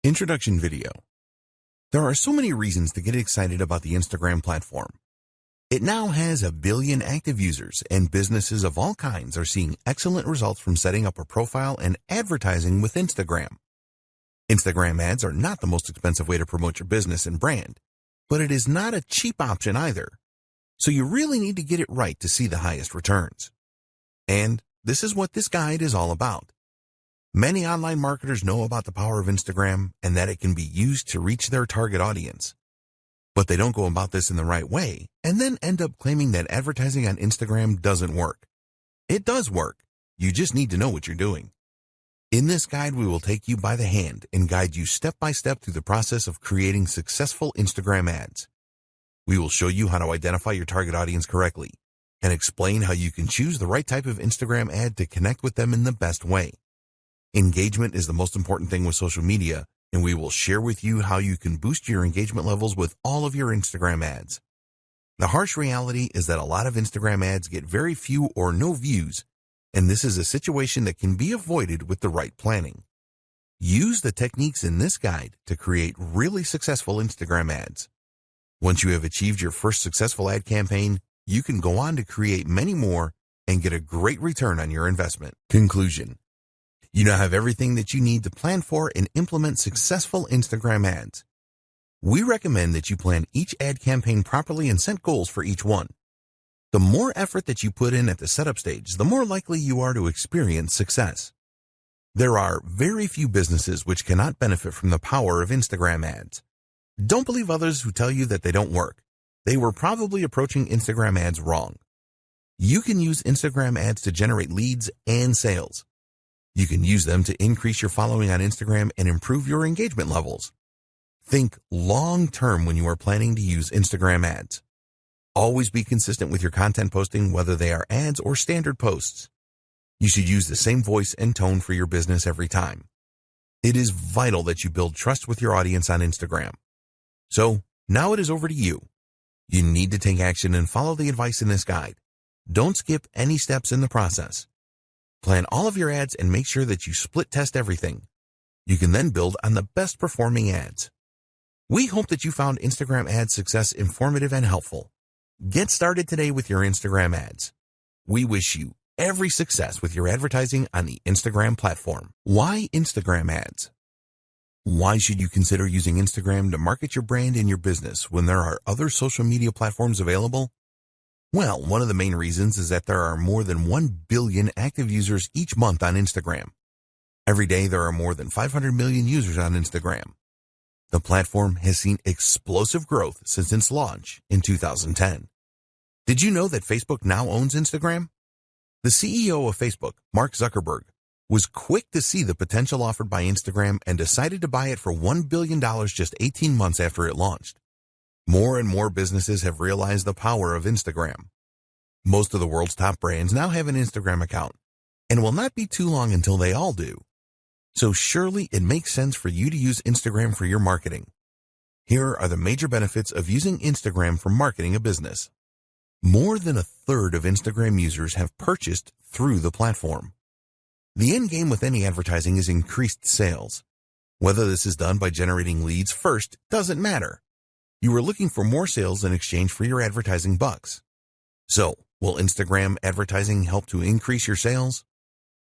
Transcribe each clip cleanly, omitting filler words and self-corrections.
Introduction video. There are so many reasons to get excited about the Instagram platform. It now has 1 billion active users, and businesses of all kinds are seeing excellent results from setting up a profile and advertising with Instagram. Instagram ads are not the most expensive way to promote your business and brand, but it is not a cheap option either. So you really need to get it right to see the highest returns. And this is what this guide is all about. Many online marketers know about the power of Instagram and that it can be used to reach their target audience. But they don't go about this in the right way and then end up claiming that advertising on Instagram doesn't work. It does work. You just need to know what you're doing. In this guide, we will take you by the hand and guide you step by step through the process of creating successful Instagram ads. We will show you how to identify your target audience correctly and explain how you can choose the right type of Instagram ad to connect with them in the best way. Engagement is the most important thing with social media, and we will share with you how you can boost your engagement levels with all of your Instagram ads. The harsh reality is that a lot of Instagram ads get very few or no views, and this is a situation that can be avoided with the right planning. Use the techniques in this guide to create really successful Instagram ads. Once you have achieved your first successful ad campaign, you can go on to create many more and get a great return on your investment. Conclusion. You now have everything that you need to plan for and implement successful Instagram ads. We recommend that you plan each ad campaign properly and set goals for each one. The more effort that you put in at the setup stage, the more likely you are to experience success. There are very few businesses which cannot benefit from the power of Instagram ads. Don't believe others who tell you that they don't work. They were probably approaching Instagram ads wrong. You can use Instagram ads to generate leads and sales. You can use them to increase your following on Instagram and improve your engagement levels. Think long-term when you are planning to use Instagram ads. Always be consistent with your content posting, whether they are ads or standard posts. You should use the same voice and tone for your business every time. It is vital that you build trust with your audience on Instagram. So, now it is over to you. You need to take action and follow the advice in this guide. Don't skip any steps in the process. Plan all of your ads and make sure that you split test everything. You can then build on the best performing ads. We hope that you found Instagram ad success informative and helpful. Get started today with your Instagram ads. We wish you every success with your advertising on the Instagram platform. Why Instagram ads? Why should you consider using Instagram to market your brand and your business when there are other social media platforms available? Well, one of the main reasons is that there are more than 1 billion active users each month on Instagram. Every day, there are more than 500 million users on Instagram. The platform has seen explosive growth since its launch in 2010. Did you know that Facebook now owns Instagram? The CEO of Facebook, Mark Zuckerberg, was quick to see the potential offered by Instagram and decided to buy it for $1 billion just 18 months after it launched. More and more businesses have realized the power of Instagram. Most of the world's top brands now have an Instagram account, and it will not be too long until they all do. So surely it makes sense for you to use Instagram for your marketing. Here are the major benefits of using Instagram for marketing a business. More than 1/3 of Instagram users have purchased through the platform. The end game with any advertising is increased sales. Whether this is done by generating leads first doesn't matter. You are looking for more sales in exchange for your advertising bucks. So, will Instagram advertising help to increase your sales?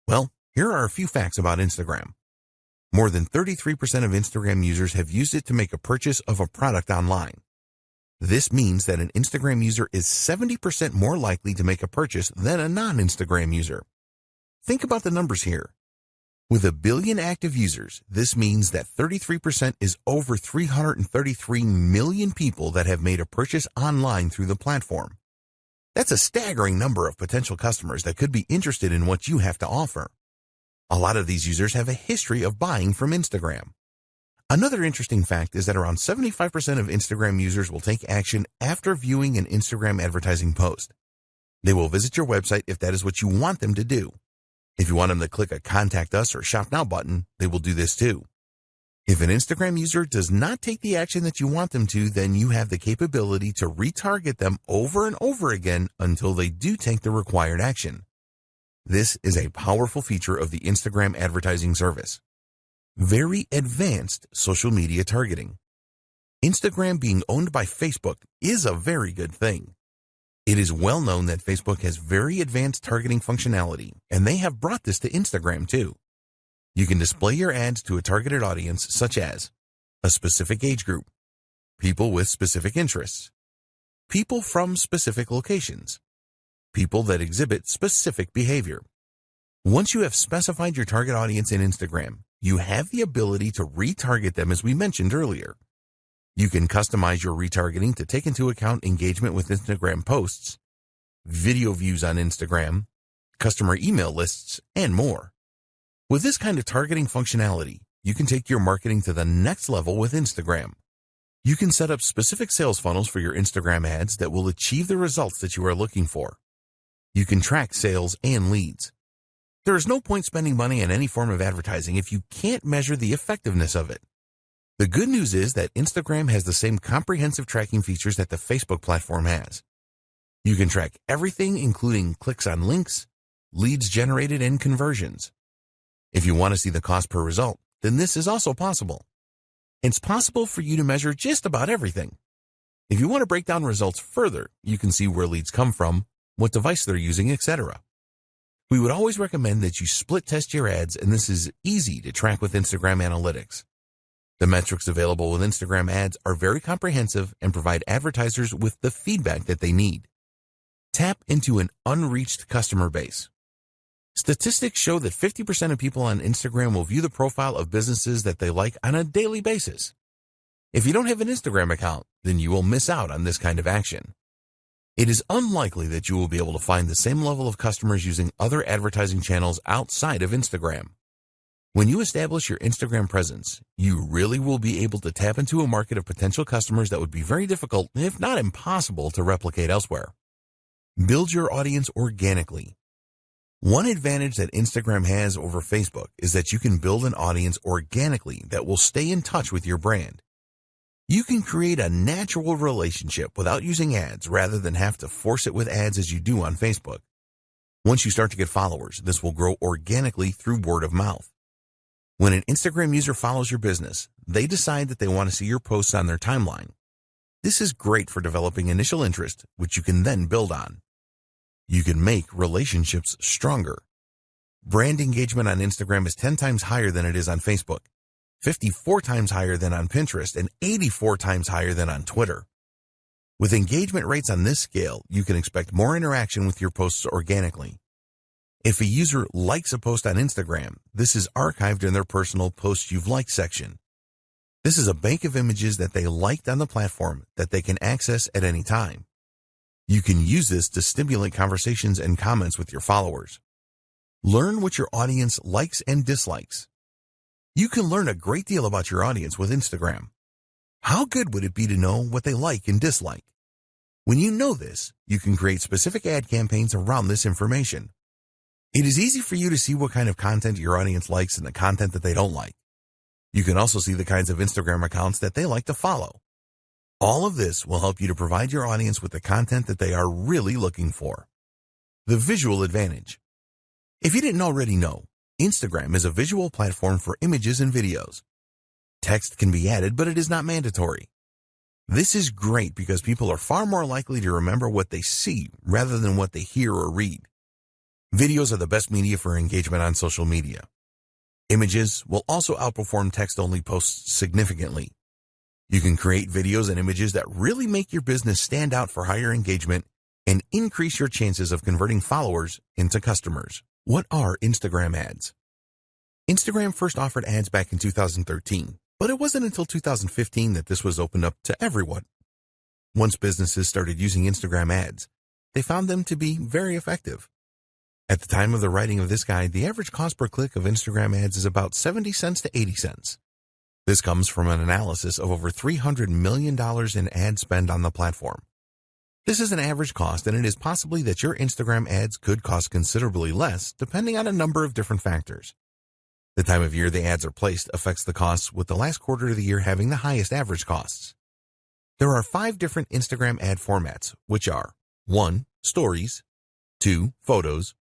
Well, here are a few facts about Instagram. More than 33% of Instagram users have used it to make a purchase of a product online. This means that an Instagram user is 70% more likely to make a purchase than a non-Instagram user. Think about the numbers here. With 1 billion active users, this means that 33% is over 333 million people that have made a purchase online through the platform. That's a staggering number of potential customers that could be interested in what you have to offer. A lot of these users have a history of buying from Instagram. Another interesting fact is that around 75% of Instagram users will take action after viewing an Instagram advertising post. They will visit your website if that is what you want them to do. If you want them to click a Contact Us or Shop Now button, they will do this too. If an Instagram user does not take the action that you want them to, then you have the capability to retarget them over and over again until they do take the required action. This is a powerful feature of the Instagram advertising service. Very advanced social media targeting. Instagram being owned by Facebook is a very good thing. It is well known that Facebook has very advanced targeting functionality, and they have brought this to Instagram too. You can display your ads to a targeted audience such as a specific age group, people with specific interests, people from specific locations, people that exhibit specific behavior. Once you have specified your target audience in Instagram, you have the ability to retarget them as we mentioned earlier. You can customize your retargeting to take into account engagement with Instagram posts, video views on Instagram, customer email lists, and more. With this kind of targeting functionality, you can take your marketing to the next level with Instagram. You can set up specific sales funnels for your Instagram ads that will achieve the results that you are looking for. You can track sales and leads. There is no point spending money on any form of advertising if you can't measure the effectiveness of it. The good news is that Instagram has the same comprehensive tracking features that the Facebook platform has. You can track everything, including clicks on links, leads generated, and conversions. If you want to see the cost per result, then this is also possible. It's possible for you to measure just about everything. If you want to break down results further, you can see where leads come from, what device they're using, etc. We would always recommend that you split test your ads, and this is easy to track with Instagram Analytics. The metrics available with Instagram ads are very comprehensive and provide advertisers with the feedback that they need. Tap into an unreached customer base. Statistics show that 50% of people on Instagram will view the profile of businesses that they like on a daily basis. If you don't have an Instagram account, then you will miss out on this kind of action. It is unlikely that you will be able to find the same level of customers using other advertising channels outside of Instagram. When you establish your Instagram presence, you really will be able to tap into a market of potential customers that would be very difficult, if not impossible, to replicate elsewhere. Build your audience organically. One advantage that Instagram has over Facebook is that you can build an audience organically that will stay in touch with your brand. You can create a natural relationship without using ads rather than have to force it with ads as you do on Facebook. Once you start to get followers, this will grow organically through word of mouth. When an Instagram user follows your business, they decide that they want to see your posts on their timeline. This is great for developing initial interest, which you can then build on. You can make relationships stronger. Brand engagement on Instagram is 10 times higher than it is on Facebook, 54 times higher than on Pinterest, and 84 times higher than on Twitter. With engagement rates on this scale, you can expect more interaction with your posts organically. If a user likes a post on Instagram, this is archived in their personal Posts You've Liked section. This is a bank of images that they liked on the platform that they can access at any time. You can use this to stimulate conversations and comments with your followers. Learn what your audience likes and dislikes. You can learn a great deal about your audience with Instagram. How good would it be to know what they like and dislike? When you know this, you can create specific ad campaigns around this information. It is easy for you to see what kind of content your audience likes and the content that they don't like. You can also see the kinds of Instagram accounts that they like to follow. All of this will help you to provide your audience with the content that they are really looking for. The visual advantage. If you didn't already know, Instagram is a visual platform for images and videos. Text can be added, but it is not mandatory. This is great because people are far more likely to remember what they see rather than what they hear or read. Videos are the best media for engagement on social media. Images will also outperform text-only posts significantly. You can create videos and images that really make your business stand out for higher engagement and increase your chances of converting followers into customers. What are Instagram ads? Instagram first offered ads back in 2013, but it wasn't until 2015 that this was opened up to everyone. Once businesses started using Instagram ads, they found them to be very effective. At the time of the writing of this guide, the average cost per click of Instagram ads is about 70 cents to 80 cents. This comes from an analysis of over $300 million in ad spend on the platform. This is an average cost, and it is possibly that your Instagram ads could cost considerably less, depending on a number of different factors. The time of year the ads are placed affects the costs, with the last quarter of the year having the highest average costs. There are 5 different Instagram ad formats, which are 1. Stories, 2. Photos,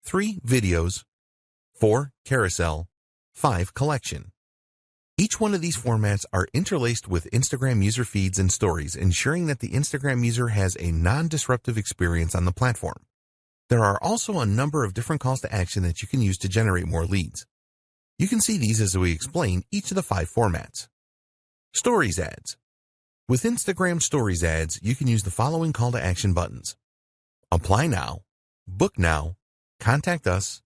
3. Videos, 4. Carousel, 5. Collection. Each one of these formats are interlaced with Instagram user feeds and stories, ensuring that the Instagram user has a non-disruptive experience on the platform. There are also a number of different calls to action that you can use to generate more leads. You can see these as we explain each of the 5 formats. Stories ads. With Instagram Stories ads, you can use the following call to action buttons: Apply now, Book now, Contact us,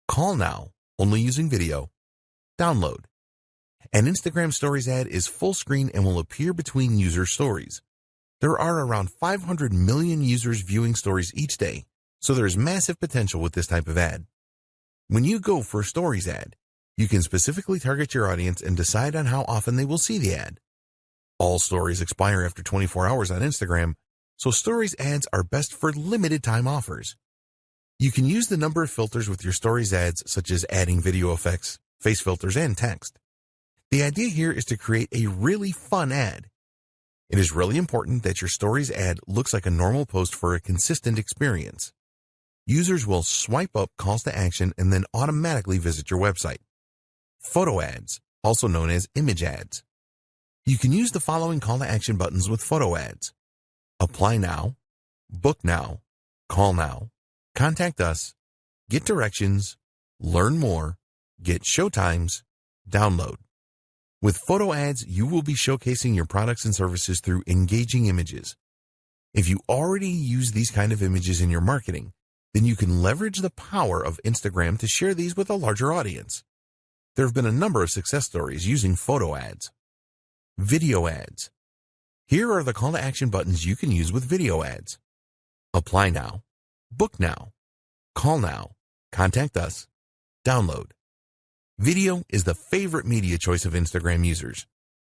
Call now, only using video, Download. An Instagram Stories ad is full screen and will appear between user stories. There are around 500 million users viewing stories each day, so there is massive potential with this type of ad. When you go for a Stories ad, you can specifically target your audience and decide on how often they will see the ad. All stories expire after 24 hours on Instagram, so Stories ads are best for limited time offers. You can use the number of filters with your Stories ads, such as adding video effects, face filters, and text. The idea here is to create a really fun ad. It is really important that your Stories ad looks like a normal post for a consistent experience. Users will swipe up calls to action and then automatically visit your website. Photo ads, also known as image ads. You can use the following call to action buttons with photo ads: Apply now, Book now, Call now, Contact us, Get directions, Learn more, Get showtimes, Download. With photo ads, you will be showcasing your products and services through engaging images. If you already use these kind of images in your marketing, then you can leverage the power of Instagram to share these with a larger audience. There have been a number of success stories using photo ads. Video ads. Here are the call to action buttons you can use with video ads: Apply now, Book now, Call now, Contact us, Download. Video is the favorite media choice of Instagram users.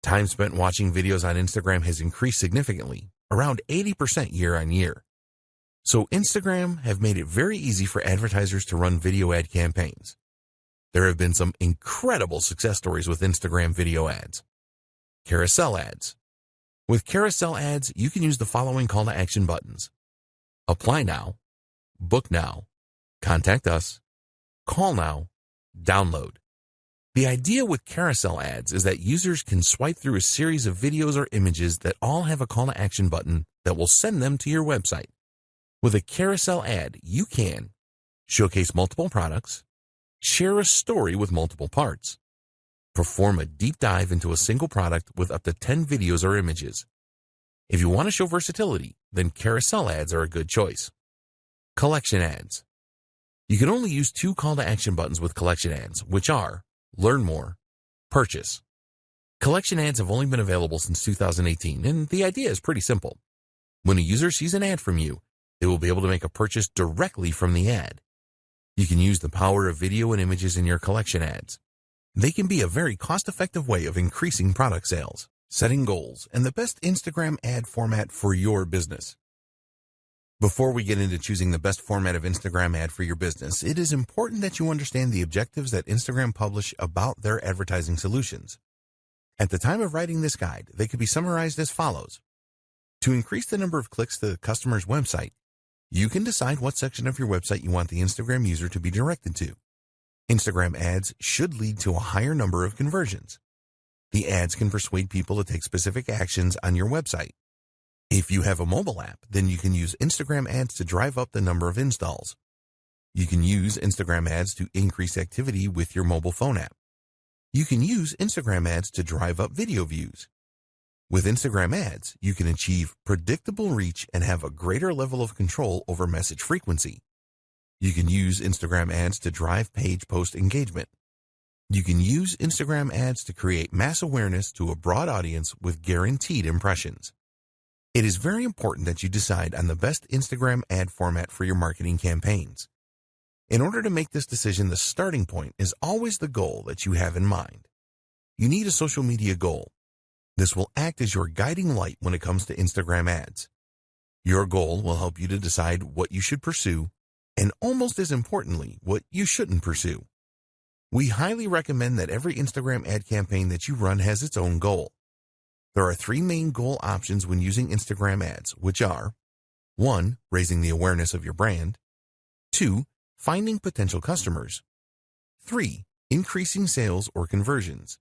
Time spent watching videos on Instagram has increased significantly, around 80% year on year. So Instagram have made it very easy for advertisers to run video ad campaigns. There have been some incredible success stories with Instagram video ads. Carousel ads. With carousel ads, you can use the following call to action buttons: Apply now, Book now, Contact us, Call now, Download. The idea with carousel ads is that users can swipe through a series of videos or images that all have a call to action button that will send them to your website. With a carousel ad, you can showcase multiple products, share a story with multiple parts, perform a deep dive into a single product with up to 10 videos or images. If you want to show versatility, then carousel ads are a good choice. Collection ads. You can only use 2 call to action buttons with collection ads, which are Learn more, Purchase. Collection ads have only been available since 2018, and the idea is pretty simple. When a user sees an ad from you, they will be able to make a purchase directly from the ad. You can use the power of video and images in your collection ads. They can be a very cost-effective way of increasing product sales, setting goals, and the best Instagram ad format for your business. Before we get into choosing the best format of Instagram ad for your business, it is important that you understand the objectives that Instagram publish about their advertising solutions. At the time of writing this guide, they could be summarized as follows. To increase the number of clicks to the customer's website, you can decide what section of your website you want the Instagram user to be directed to. Instagram ads should lead to a higher number of conversions. The ads can persuade people to take specific actions on your website. If you have a mobile app, then you can use Instagram ads to drive up the number of installs. You can use Instagram ads to increase activity with your mobile phone app. You can use Instagram ads to drive up video views. With Instagram ads, you can achieve predictable reach and have a greater level of control over message frequency. You can use Instagram ads to drive page post engagement. You can use Instagram ads to create mass awareness to a broad audience with guaranteed impressions. It is very important that you decide on the best Instagram ad format for your marketing campaigns. In order to make this decision, the starting point is always the goal that you have in mind. You need a social media goal. This will act as your guiding light when it comes to Instagram ads. Your goal will help you to decide what you should pursue, and almost as importantly, what you shouldn't pursue. We highly recommend that every Instagram ad campaign that you run has its own goal. There are 3 main goal options when using Instagram ads, which are 1. Raising the awareness of your brand. 2. Finding potential customers. 3. Increasing sales or conversions.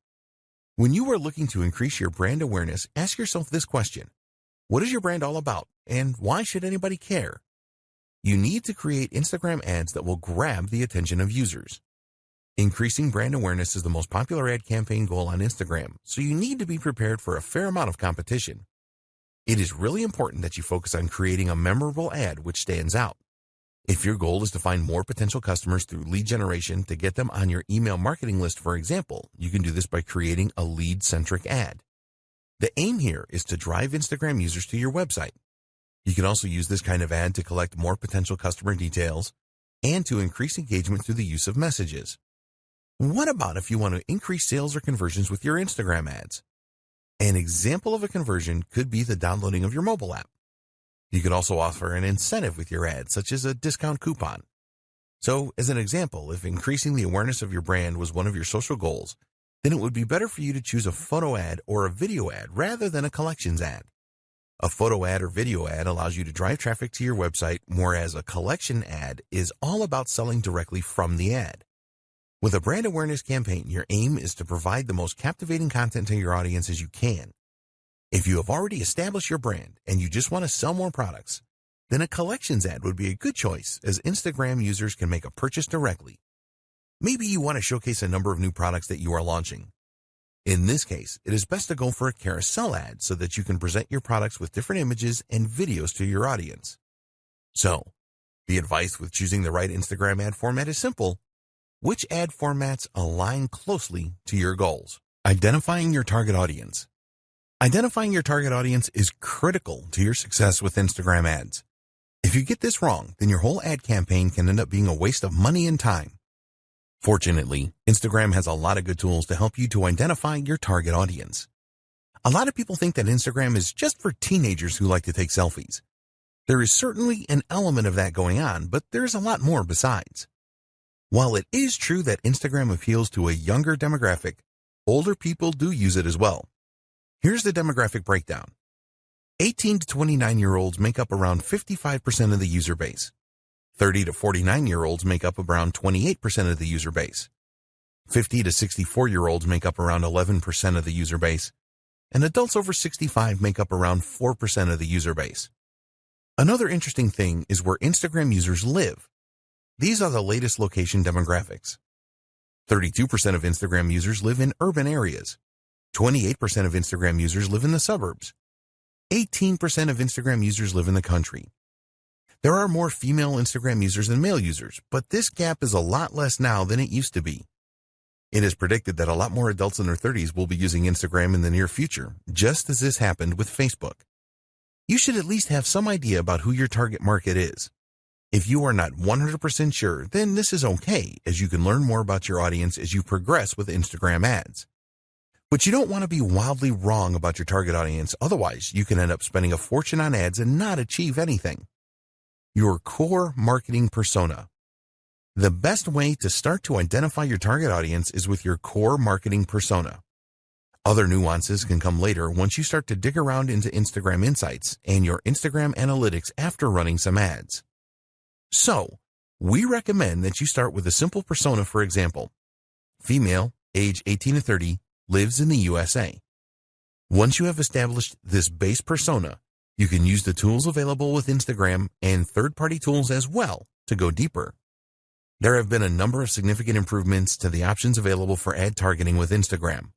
When you are looking to increase your brand awareness, ask yourself this question. What is your brand all about, and why should anybody care? You need to create Instagram ads that will grab the attention of users. Increasing brand awareness is the most popular ad campaign goal on Instagram, so you need to be prepared for a fair amount of competition. It is really important that you focus on creating a memorable ad which stands out. If your goal is to find more potential customers through lead generation to get them on your email marketing list, for example, you can do this by creating a lead-centric ad. The aim here is to drive Instagram users to your website. You can also use this kind of ad to collect more potential customer details and to increase engagement through the use of messages. What about if you want to increase sales or conversions with your Instagram ads? An example of a conversion could be the downloading of your mobile app. You could also offer an incentive with your ad, such as a discount coupon. So, as an example, if increasing the awareness of your brand was one of your social goals, then it would be better for you to choose a photo ad or a video ad rather than a collections ad. A photo ad or video ad allows you to drive traffic to your website, whereas a collection ad is all about selling directly from the ad. With a brand awareness campaign, your aim is to provide the most captivating content to your audience as you can. If you have already established your brand and you just want to sell more products, then a collections ad would be a good choice as Instagram users can make a purchase directly. Maybe you want to showcase a number of new products that you are launching. In this case, it is best to go for a carousel ad so that you can present your products with different images and videos to your audience. So, the advice with choosing the right Instagram ad format is simple. Which ad formats align closely to your goals? Identifying your target audience. Identifying your target audience is critical to your success with Instagram ads. If you get this wrong, then your whole ad campaign can end up being a waste of money and time. Fortunately, Instagram has a lot of good tools to help you to identify your target audience. A lot of people think that Instagram is just for teenagers who like to take selfies. There is certainly an element of that going on, but there's a lot more besides. While it is true that Instagram appeals to a younger demographic, older people do use it as well. Here's the demographic breakdown. 18 to 29-year-olds make up around 55% of the user base. 30 to 49-year-olds make up around 28% of the user base. 50 to 64-year-olds make up around 11% of the user base. And adults over 65 make up around 4% of the user base. Another interesting thing is where Instagram users live. These are the latest location demographics. 32% of Instagram users live in urban areas. 28% of Instagram users live in the suburbs. 18% of Instagram users live in the country. There are more female Instagram users than male users, but this gap is a lot less now than it used to be. It is predicted that a lot more adults in their 30s will be using Instagram in the near future, just as this happened with Facebook. You should at least have some idea about who your target market is. If you are not 100% sure, then this is okay, as you can learn more about your audience as you progress with Instagram ads. But you don't want to be wildly wrong about your target audience, otherwise you can end up spending a fortune on ads and not achieve anything. Your core marketing persona. The best way to start to identify your target audience is with your core marketing persona. Other nuances can come later once you start to dig around into Instagram Insights and your Instagram Analytics after running some ads. So, we recommend that you start with a simple persona. For example, female, age 18 to 30, lives in the USA. Once you have established this base persona, you can use the tools available with Instagram and third-party tools as well to go deeper. There have been a number of significant improvements to the options available for ad targeting with Instagram.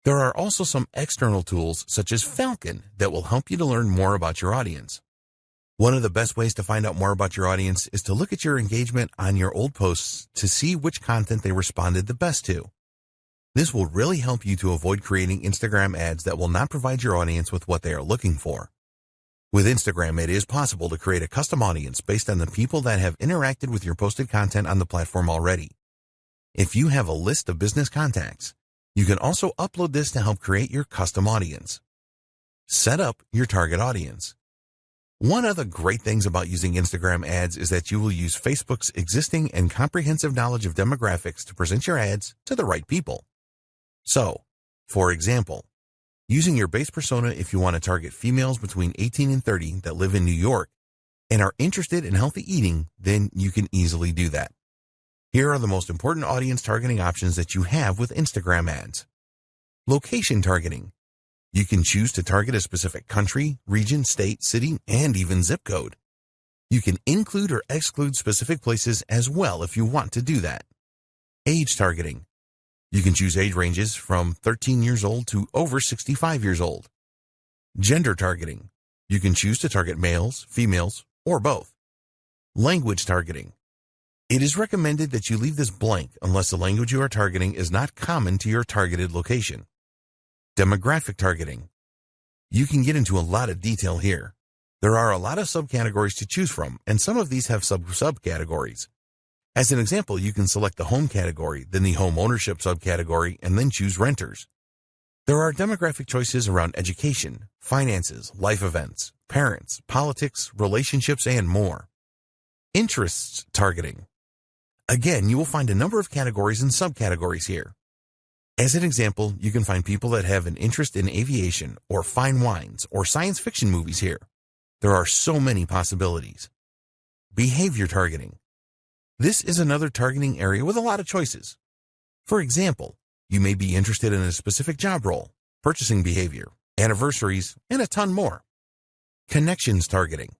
There are also some external tools such as Falcon that will help you to learn more about your audience. One of the best ways to find out more about your audience is to look at your engagement on your old posts to see which content they responded the best to. This will really help you to avoid creating Instagram ads that will not provide your audience with what they are looking for. With Instagram, it is possible to create a custom audience based on the people that have interacted with your posted content on the platform already. If you have a list of business contacts, you can also upload this to help create your custom audience. Set up your target audience. One of the great things about using Instagram ads is that you will use Facebook's existing and comprehensive knowledge of demographics to present your ads to the right people. So, for example, using your base persona if you want to target females between 18 and 30 that live in New York and are interested in healthy eating, then you can easily do that. Here are the most important audience targeting options that you have with Instagram ads. Location targeting. You can choose to target a specific country, region, state, city, and even zip code. You can include or exclude specific places as well if you want to do that. Age targeting. You can choose age ranges from 13 years old to over 65 years old. Gender targeting. You can choose to target males, females, or both. Language targeting. It is recommended that you leave this blank unless the language you are targeting is not common to your targeted location. Demographic targeting. You can get into a lot of detail here. There are a lot of subcategories to choose from, and some of these have subcategories. As an example, you can select the home category, then the home ownership subcategory, and then choose renters. There are demographic choices around education, finances, life events, parents, politics, relationships, and more. Interests targeting. Again, you will find a number of categories and subcategories here. As an example, you can find people that have an interest in aviation or fine wines or science fiction movies here. There are so many possibilities. Behavior targeting. This is another targeting area with a lot of choices. For example, you may be interested in a specific job role, purchasing behavior, anniversaries, and a ton more. Connections targeting.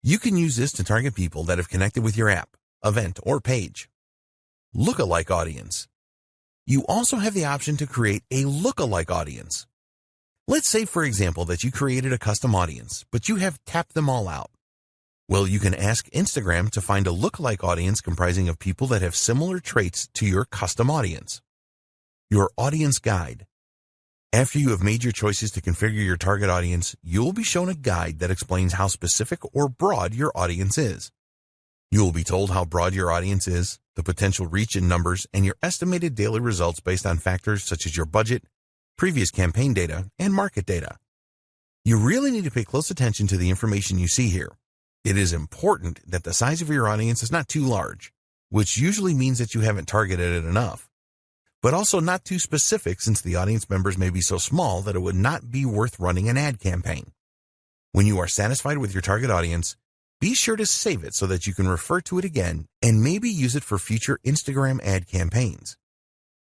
You can use this to target people that have connected with your app, event, or page. Lookalike audience. You also have the option to create a lookalike audience. Let's say, for example, that you created a custom audience, but you have tapped them all out. Well, you can ask Instagram to find a lookalike audience comprising of people that have similar traits to your custom audience. Your audience guide. After you have made your choices to configure your target audience, you will be shown a guide that explains how specific or broad your audience is. You will be told how broad your audience is, the potential reach in numbers, and your estimated daily results based on factors such as your budget, previous campaign data, and market data. You really need to pay close attention to the information you see here. It is important that the size of your audience is not too large, which usually means that you haven't targeted it enough, but also not too specific since the audience members may be so small that it would not be worth running an ad campaign. When you are satisfied with your target audience, be sure to save it so that you can refer to it again and maybe use it for future Instagram ad campaigns.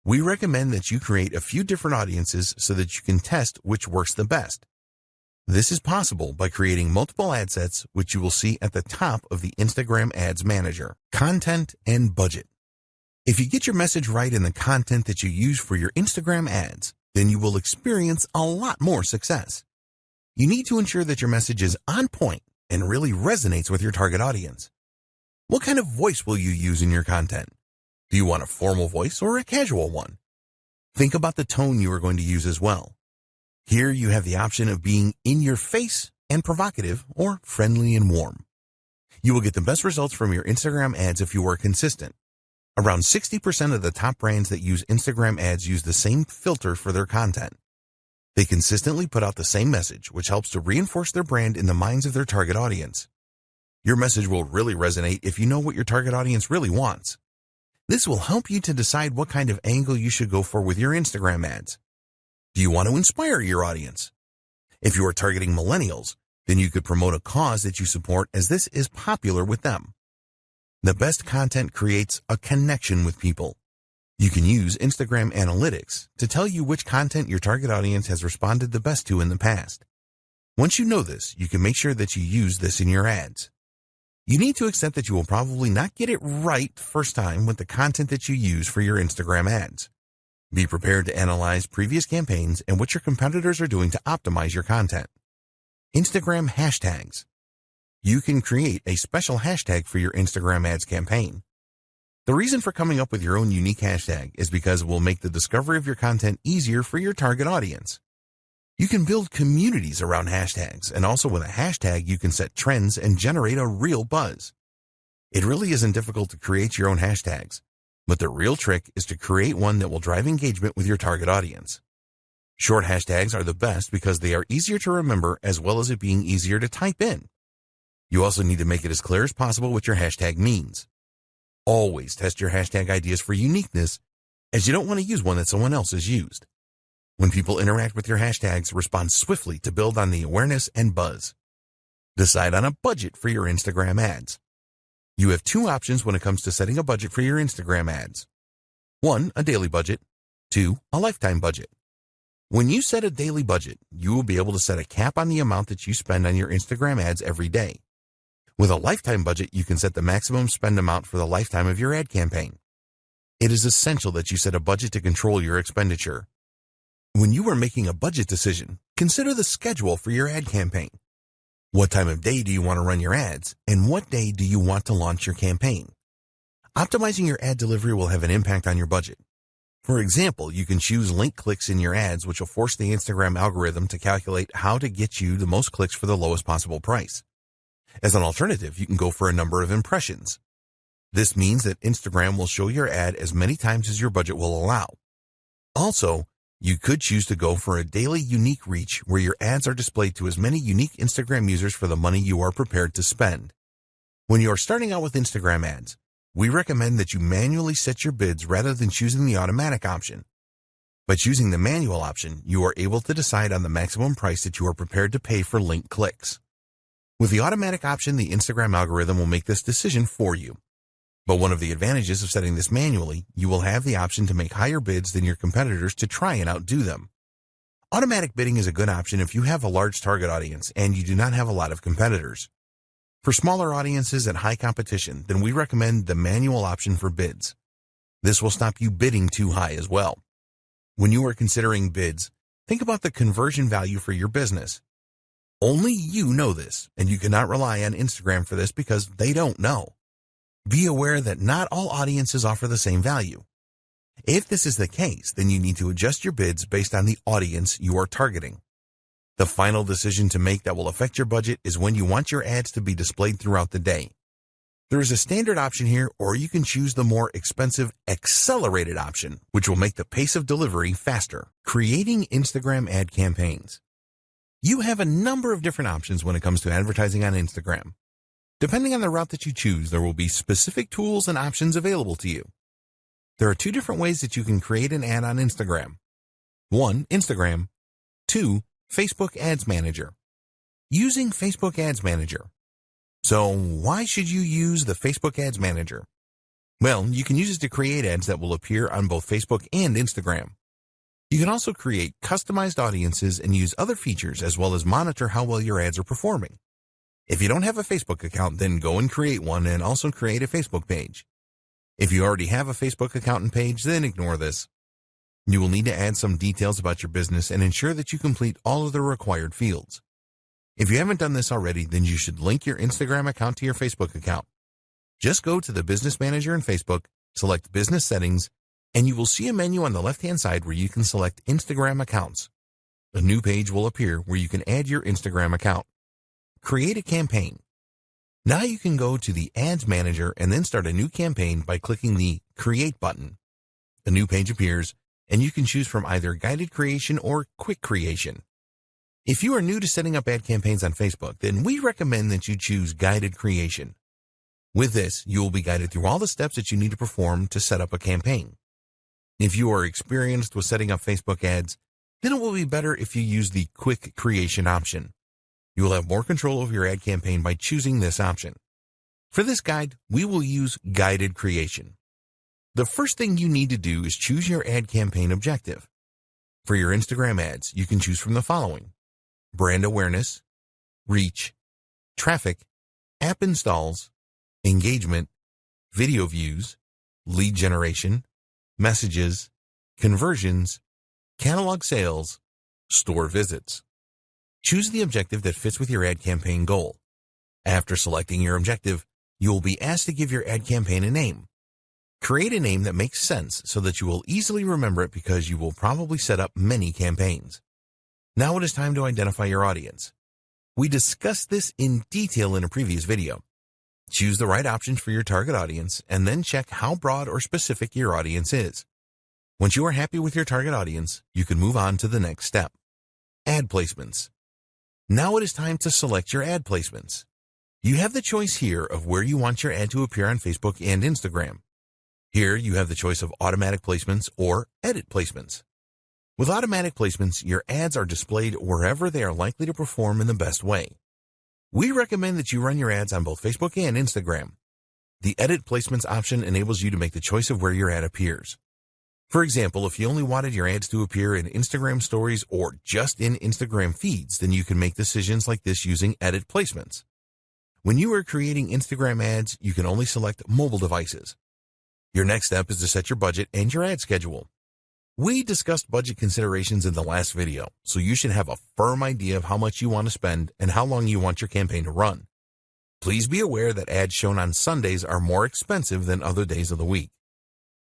We recommend that you create a few different audiences so that you can test which works the best. This is possible by creating multiple ad sets, which you will see at the top of the Instagram Ads Manager. Content and budget. If you get your message right in the content that you use for your Instagram ads, then you will experience a lot more success. You need to ensure that your message is on point and really resonates with your target audience. What kind of voice will you use in your content? Do you want a formal voice or a casual one? Think about the tone you are going to use as well. Here you have the option of being in your face and provocative or friendly and warm. You will get the best results from your Instagram ads if you are consistent. Around 60% of the top brands that use Instagram ads use the same filter for their content. They consistently put out the same message, which helps to reinforce their brand in the minds of their target audience. Your message will really resonate if you know what your target audience really wants. This will help you to decide what kind of angle you should go for with your Instagram ads. Do you want to inspire your audience? If you are targeting millennials, then you could promote a cause that you support as this is popular with them. The best content creates a connection with people. You can use Instagram Analytics to tell you which content your target audience has responded the best to in the past. Once you know this, you can make sure that you use this in your ads. You need to accept that you will probably not get it right first time with the content that you use for your Instagram ads. Be prepared to analyze previous campaigns and what your competitors are doing to optimize your content. Instagram hashtags. You can create a special hashtag for your Instagram ads campaign. The reason for coming up with your own unique hashtag is because it will make the discovery of your content easier for your target audience. You can build communities around hashtags, and also with a hashtag you can set trends and generate a real buzz. It really isn't difficult to create your own hashtags, but the real trick is to create one that will drive engagement with your target audience. Short hashtags are the best because they are easier to remember as well as it being easier to type in. You also need to make it as clear as possible what your hashtag means. Always test your hashtag ideas for uniqueness, as you don't want to use one that someone else has used. When people interact with your hashtags, respond swiftly to build on the awareness and buzz. Decide on a budget for your Instagram ads. You have two options when it comes to setting a budget for your Instagram ads. 1, a daily budget. 2, a lifetime budget. When you set a daily budget, you will be able to set a cap on the amount that you spend on your Instagram ads every day. With a lifetime budget, you can set the maximum spend amount for the lifetime of your ad campaign. It is essential that you set a budget to control your expenditure. When you are making a budget decision, consider the schedule for your ad campaign. What time of day do you want to run your ads, and what day do you want to launch your campaign? Optimizing your ad delivery will have an impact on your budget. For example, you can choose link clicks in your ads, which will force the Instagram algorithm to calculate how to get you the most clicks for the lowest possible price. As an alternative, you can go for a number of impressions. This means that Instagram will show your ad as many times as your budget will allow. Also, you could choose to go for a daily unique reach where your ads are displayed to as many unique Instagram users for the money you are prepared to spend. When you are starting out with Instagram ads, we recommend that you manually set your bids rather than choosing the automatic option. By choosing the manual option, you are able to decide on the maximum price that you are prepared to pay for link clicks. With the automatic option, the Instagram algorithm will make this decision for you. But one of the advantages of setting this manually, you will have the option to make higher bids than your competitors to try and outdo them. Automatic bidding is a good option if you have a large target audience and you do not have a lot of competitors. For smaller audiences and high competition, then we recommend the manual option for bids. This will stop you bidding too high as well. When you are considering bids, think about the conversion value for your business. Only you know this, and you cannot rely on Instagram for this because they don't know. Be aware that not all audiences offer the same value. If this is the case, then you need to adjust your bids based on the audience you are targeting. The final decision to make that will affect your budget is when you want your ads to be displayed throughout the day. There is a standard option here, or you can choose the more expensive accelerated option, which will make the pace of delivery faster. Creating Instagram ad campaigns. You have a number of different options when it comes to advertising on Instagram. Depending on the route that you choose, there will be specific tools and options available to you. There are 2 different ways that you can create an ad on Instagram. 1. Instagram. 2. Facebook Ads Manager. Using Facebook Ads Manager. So why should you use the Facebook Ads Manager? Well, you can use it to create ads that will appear on both Facebook and Instagram. You can also create customized audiences and use other features as well as monitor how well your ads are performing. If you don't have a Facebook account, then go and create one and also create a Facebook page. If you already have a Facebook account and page, then ignore this. You will need to add some details about your business and ensure that you complete all of the required fields. If you haven't done this already, then you should link your Instagram account to your Facebook account. Just go to the Business Manager in Facebook, select Business Settings, and you will see a menu on the left-hand side where you can select Instagram Accounts. A new page will appear where you can add your Instagram account. Create a campaign. Now you can go to the Ads Manager and then start a new campaign by clicking the Create button. A new page appears, and you can choose from either guided creation or quick creation. If you are new to setting up ad campaigns on Facebook, then we recommend that you choose guided creation. With this, you will be guided through all the steps that you need to perform to set up a campaign. If you are experienced with setting up Facebook ads, then it will be better if you use the quick creation option. You will have more control over your ad campaign by choosing this option. For this guide, we will use guided creation. The first thing you need to do is choose your ad campaign objective. For your Instagram ads, you can choose from the following: brand awareness, reach, traffic, app installs, engagement, video views, lead generation, messages, conversions, catalog sales, store visits. Choose the objective that fits with your ad campaign goal. After selecting your objective, you will be asked to give your ad campaign a name. Create a name that makes sense so that you will easily remember it because you will probably set up many campaigns. Now it is time to identify your audience. We discussed this in detail in a previous video. Choose the right options for your target audience and then check how broad or specific your audience is. Once you are happy with your target audience, you can move on to the next step. Ad placements. Now it is time to select your ad placements. You have the choice here of where you want your ad to appear on Facebook and Instagram. Here you have the choice of automatic placements or edit placements. With automatic placements, your ads are displayed wherever they are likely to perform in the best way. We recommend that you run your ads on both Facebook and Instagram. The edit placements option enables you to make the choice of where your ad appears. For example, if you only wanted your ads to appear in Instagram stories or just in Instagram feeds, then you can make decisions like this using edit placements. When you are creating Instagram ads, you can only select mobile devices. Your next step is to set your budget and your ad schedule. We discussed budget considerations in the last video, so you should have a firm idea of how much you want to spend and how long you want your campaign to run. Please be aware that ads shown on Sundays are more expensive than other days of the week.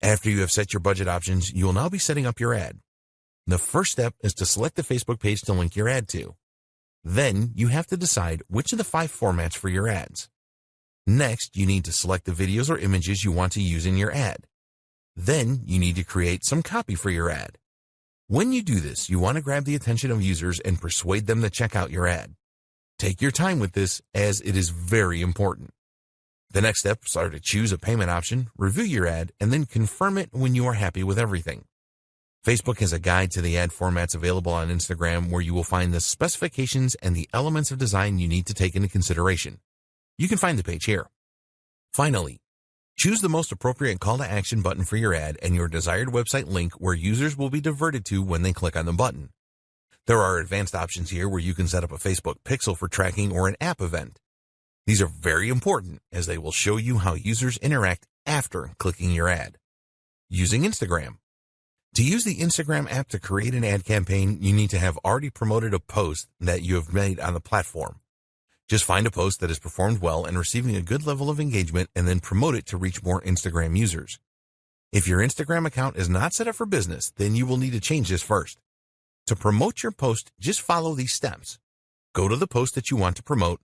After you have set your budget options, you will now be setting up your ad. The first step is to select the Facebook page to link your ad to. Then you have to decide which of the 5 formats for your ads. Next, you need to select the videos or images you want to use in your ad. Then you need to create some copy for your ad. When you do this, you want to grab the attention of users and persuade them to check out your ad. Take your time with this, as it is very important. The next steps are to choose a payment option, review your ad, and then confirm it when you are happy with everything. Facebook has a guide to the ad formats available on Instagram where you will find the specifications and the elements of design you need to take into consideration. You can find the page here. Finally, choose the most appropriate call to action button for your ad and your desired website link where users will be diverted to when they click on the button. There are advanced options here where you can set up a Facebook pixel for tracking or an app event. These are very important as they will show you how users interact after clicking your ad. Using Instagram. To use the Instagram app to create an ad campaign, you need to have already promoted a post that you have made on the platform. Just find a post that has performed well and receiving a good level of engagement and then promote it to reach more Instagram users. If your Instagram account is not set up for business, then you will need to change this first. To promote your post, just follow these steps. Go to the post that you want to promote.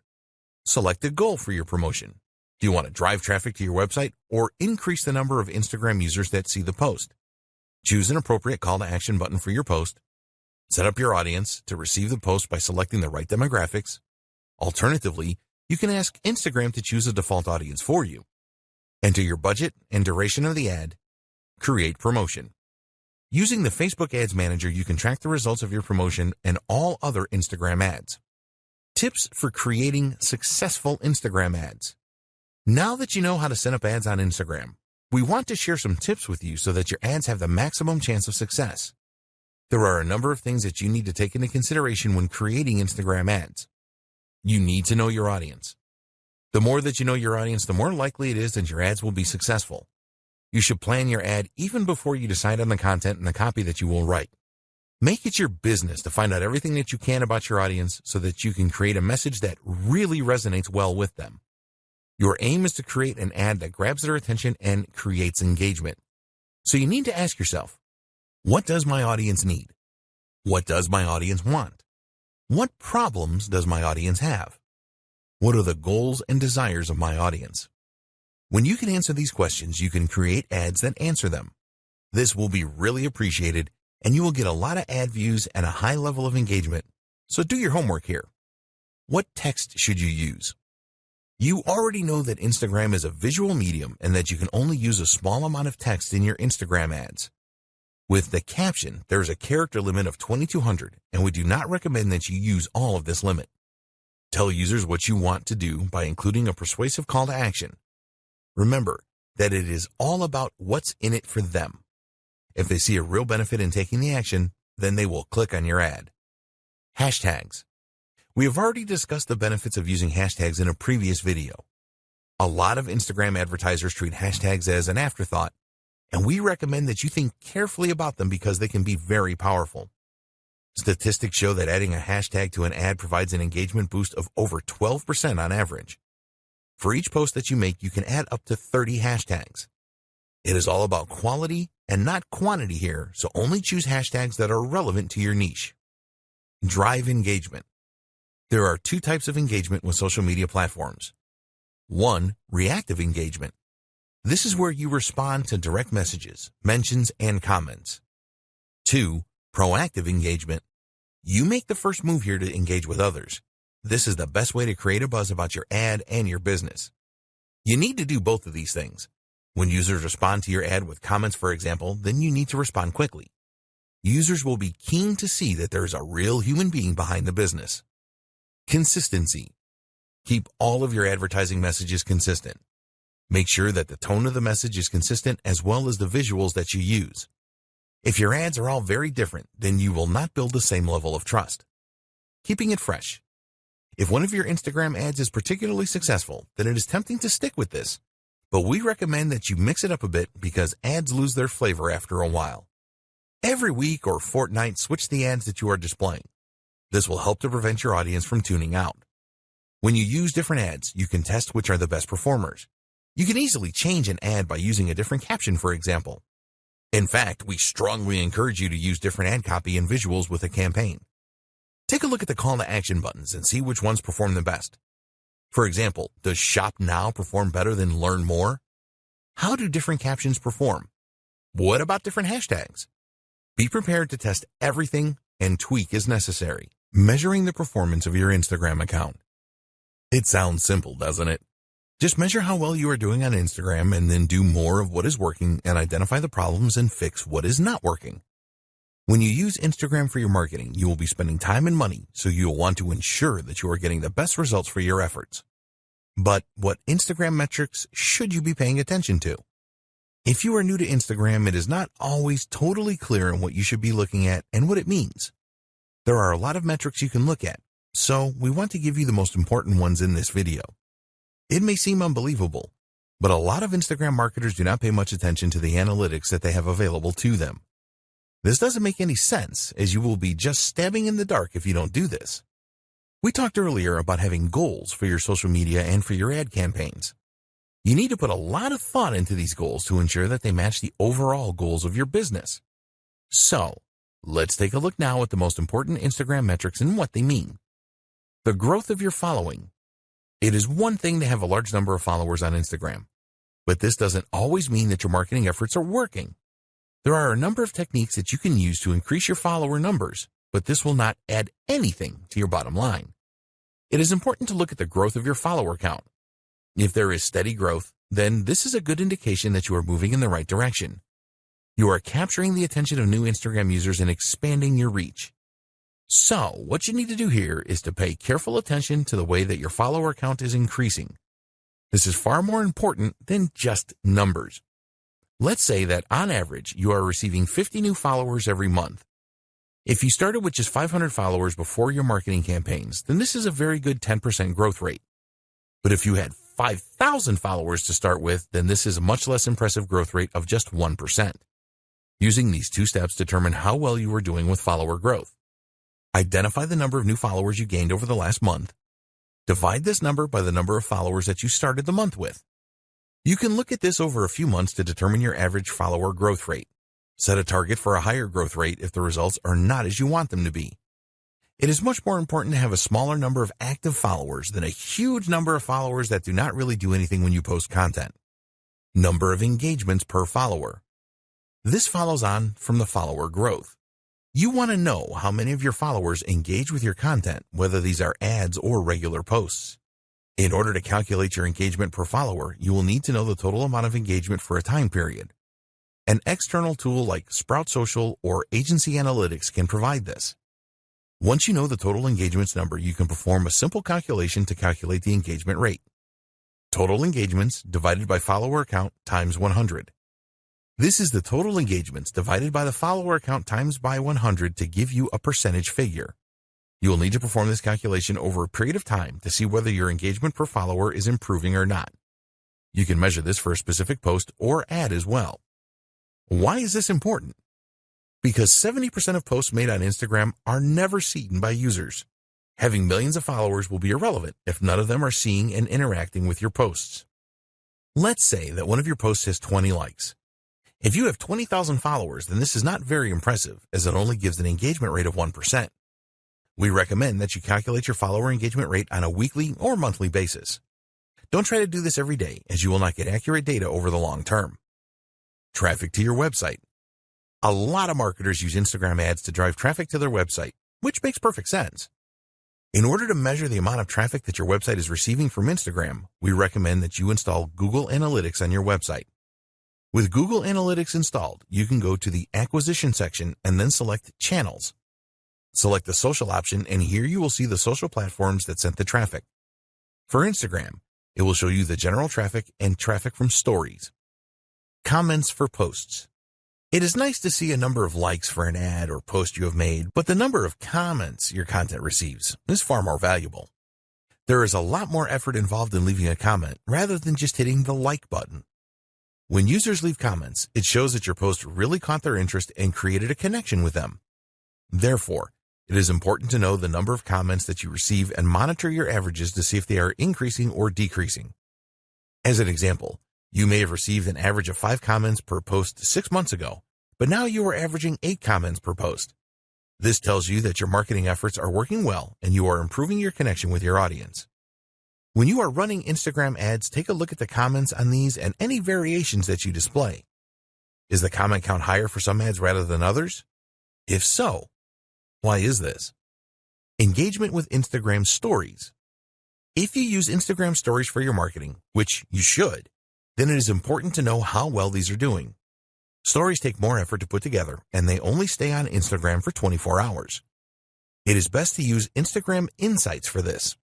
Select a goal for your promotion. Do you want to drive traffic to your website or increase the number of Instagram users that see the post? Choose an appropriate call to action button for your post. Set up your audience to receive the post by selecting the right demographics. Alternatively, you can ask Instagram to choose a default audience for you. Enter your budget and duration of the ad. Create promotion. Using the Facebook Ads Manager, you can track the results of your promotion and all other Instagram ads. Tips for creating successful Instagram ads. Now that you know how to set up ads on Instagram, we want to share some tips with you so that your ads have the maximum chance of success. There are a number of things that you need to take into consideration when creating Instagram ads. You need to know your audience. The more that you know your audience, the more likely it is that your ads will be successful. You should plan your ad even before you decide on the content and the copy that you will write. Make it your business to find out everything that you can about your audience so that you can create a message that really resonates well with them. Your aim is to create an ad that grabs their attention and creates engagement. So you need to ask yourself, what does my audience need? What does my audience want? What problems does my audience have? What are the goals and desires of my audience? When you can answer these questions, you can create ads that answer them. This will be really appreciated, and you will get a lot of ad views and a high level of engagement. So do your homework here. What text should you use? You already know that Instagram is a visual medium and that you can only use a small amount of text in your Instagram ads. With the caption, there is a character limit of 2,200, and we do not recommend that you use all of this limit. Tell users what you want to do by including a persuasive call to action. Remember that it is all about what's in it for them. If they see a real benefit in taking the action, then they will click on your ad. Hashtags. We have already discussed the benefits of using hashtags in a previous video. A lot of Instagram advertisers treat hashtags as an afterthought, and we recommend that you think carefully about them because they can be very powerful. Statistics show that adding a hashtag to an ad provides an engagement boost of over 12% on average. For each post that you make, you can add up to 30 hashtags. It is all about quality and not quantity here, so only choose hashtags that are relevant to your niche. Drive engagement. There are 2 types of engagement with social media platforms. 1, reactive engagement. This is where you respond to direct messages, mentions, and comments. 2, proactive engagement. You make the first move here to engage with others. This is the best way to create a buzz about your ad and your business. You need to do both of these things. When users respond to your ad with comments, for example, then you need to respond quickly. Users will be keen to see that there is a real human being behind the business. Consistency. Keep all of your advertising messages consistent. Make sure that the tone of the message is consistent as well as the visuals that you use. If your ads are all very different, then you will not build the same level of trust. Keeping it fresh. If one of your Instagram ads is particularly successful, then it is tempting to stick with this. But we recommend that you mix it up a bit because ads lose their flavor after a while. Every week or fortnight, switch the ads that you are displaying. This will help to prevent your audience from tuning out. When you use different ads, you can test which are the best performers. You can easily change an ad by using a different caption, for example. In fact, we strongly encourage you to use different ad copy and visuals with a campaign. Take a look at the call to action buttons and see which ones perform the best. For example, does Shop Now perform better than Learn More? How do different captions perform? What about different hashtags? Be prepared to test everything and tweak as necessary. Measuring the performance of your Instagram account. It sounds simple, doesn't it? Just measure how well you are doing on Instagram and then do more of what is working and identify the problems and fix what is not working. When you use Instagram for your marketing, you will be spending time and money, so you will want to ensure that you are getting the best results for your efforts. But what Instagram metrics should you be paying attention to? If you are new to Instagram, it is not always totally clear on what you should be looking at and what it means. There are a lot of metrics you can look at, so we want to give you the most important ones in this video. It may seem unbelievable, but a lot of Instagram marketers do not pay much attention to the analytics that they have available to them. This doesn't make any sense, as you will be just stabbing in the dark if you don't do this. We talked earlier about having goals for your social media and for your ad campaigns. You need to put a lot of thought into these goals to ensure that they match the overall goals of your business. So, let's take a look now at the most important Instagram metrics and what they mean. The growth of your following. It is one thing to have a large number of followers on Instagram, but this doesn't always mean that your marketing efforts are working. There are a number of techniques that you can use to increase your follower numbers, but this will not add anything to your bottom line. It is important to look at the growth of your follower count. If there is steady growth, then this is a good indication that you are moving in the right direction. You are capturing the attention of new Instagram users and expanding your reach. So, what you need to do here is to pay careful attention to the way that your follower count is increasing. This is far more important than just numbers. Let's say that on average, you are receiving 50 new followers every month. If you started with just 500 followers before your marketing campaigns, then this is a very good 10% growth rate. But if you had 5,000 followers to start with, then this is a much less impressive growth rate of just 1%. Using these two steps determine how well you are doing with follower growth. Identify the number of new followers you gained over the last month. Divide this number by the number of followers that you started the month with. You can look at this over a few months to determine your average follower growth rate. Set a target for a higher growth rate if the results are not as you want them to be. It is much more important to have a smaller number of active followers than a huge number of followers that do not really do anything when you post content. Number of engagements per follower. This follows on from the follower growth. You want to know how many of your followers engage with your content, whether these are ads or regular posts. In order to calculate your engagement per follower, you will need to know the total amount of engagement for a time period. An external tool like Sprout Social or Agency Analytics can provide this. Once you know the total engagements number, you can perform a simple calculation to calculate the engagement rate. Total engagements divided by follower count times 100. This is the total engagements divided by the follower count times by 100 to give you a percentage figure. You will need to perform this calculation over a period of time to see whether your engagement per follower is improving or not. You can measure this for a specific post or ad as well. Why is this important? Because 70% of posts made on Instagram are never seen by users. Having millions of followers will be irrelevant if none of them are seeing and interacting with your posts. Let's say that one of your posts has 20 likes. If you have 20,000 followers, then this is not very impressive, as it only gives an engagement rate of 1%. We recommend that you calculate your follower engagement rate on a weekly or monthly basis. Don't try to do this every day, as you will not get accurate data over the long term. Traffic to your website. A lot of marketers use Instagram ads to drive traffic to their website, which makes perfect sense. In order to measure the amount of traffic that your website is receiving from Instagram, we recommend that you install Google Analytics on your website. With Google Analytics installed, you can go to the Acquisition section and then select Channels. Select the Social option, and here you will see the social platforms that sent the traffic. For Instagram, it will show you the general traffic and traffic from stories. Comments for posts. It is nice to see a number of likes for an ad or post you have made, but the number of comments your content receives is far more valuable. There is a lot more effort involved in leaving a comment rather than just hitting the like button. When users leave comments, it shows that your post really caught their interest and created a connection with them. Therefore, it is important to know the number of comments that you receive and monitor your averages to see if they are increasing or decreasing. As an example, you may have received an average of 5 comments per post 6 months ago, but now you are averaging 8 comments per post. This tells you that your marketing efforts are working well and you are improving your connection with your audience. When you are running Instagram ads, take a look at the comments on these and any variations that you display. Is the comment count higher for some ads rather than others? If so, why is this? Engagement with Instagram Stories. If you use Instagram Stories for your marketing, which you should, then it is important to know how well these are doing. Stories take more effort to put together, and they only stay on Instagram for 24 hours. It is best to use Instagram Insights for this.